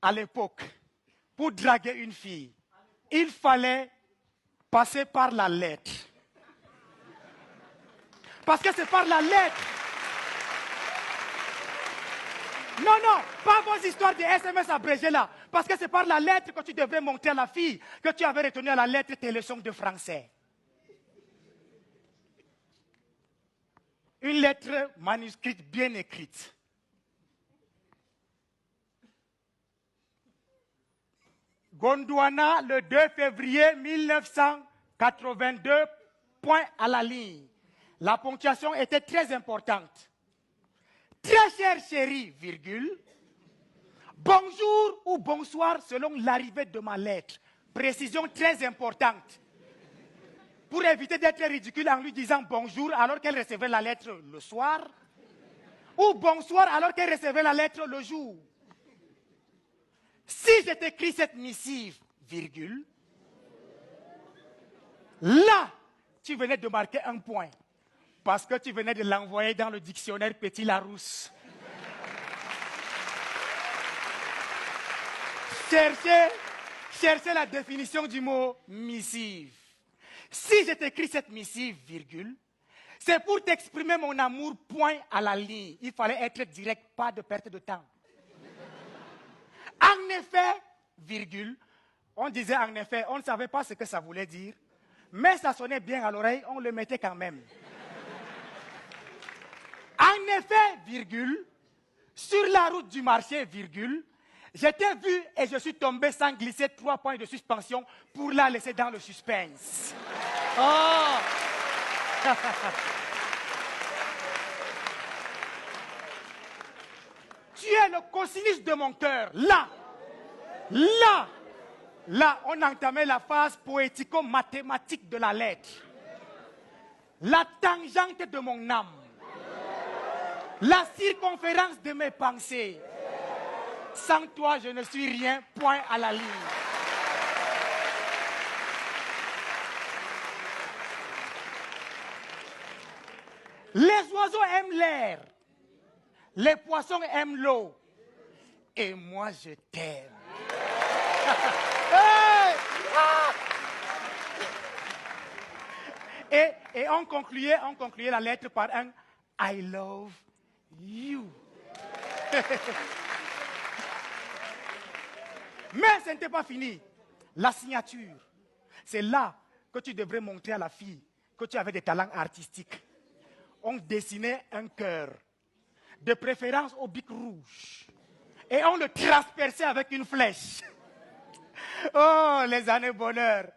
à l'époque, pour draguer une fille, il fallait passer par la lettre. Parce que c'est par la lettre. Non, pas vos histoires de SMS abrégées là. Parce que c'est par la lettre que tu devrais montrer à la fille que tu avais retenu à la lettre tes leçons de français. Une lettre manuscrite bien écrite. Gondwana, le 2 février 1982, point à la ligne. La ponctuation était très importante. Très chère chérie, virgule. Bonjour ou bonsoir selon l'arrivée de ma lettre. Précision très importante. Pour éviter d'être ridicule en lui disant bonjour alors qu'elle recevait la lettre le soir. Ou bonsoir alors qu'elle recevait la lettre le jour. Si je t'écris cette missive, virgule, là, tu venais de marquer un point. Parce que tu venais de l'envoyer dans le dictionnaire Petit Larousse. Cherchez la définition du mot missive. Si je t'écris cette missive, virgule, c'est pour t'exprimer mon amour, point à la ligne. Il fallait être direct, pas de perte de temps. En effet, virgule, on disait en effet, on ne savait pas ce que ça voulait dire, mais ça sonnait bien à l'oreille, on le mettait quand même. En effet, virgule, sur la route du marché, virgule, je t'ai vu et je suis tombé sans glisser 3 points de suspension pour la laisser dans le suspense. Oh! Tu es le cosinus de mon cœur. Là, on entamait la phase poético-mathématique de la lettre. La tangente de mon âme. La circonférence de mes pensées. Sans toi, je ne suis rien, point à la ligne. Les oiseaux aiment l'air. Les poissons aiment l'eau. Et moi, je t'aime. Et on concluait la lettre par un I love you. Mais ce n'était pas fini. La signature, c'est là que tu devrais montrer à la fille que tu avais des talents artistiques. On dessinait un cœur, de préférence au bic rouge. Et on le transperçait avec une flèche. Oh, les années bonheur.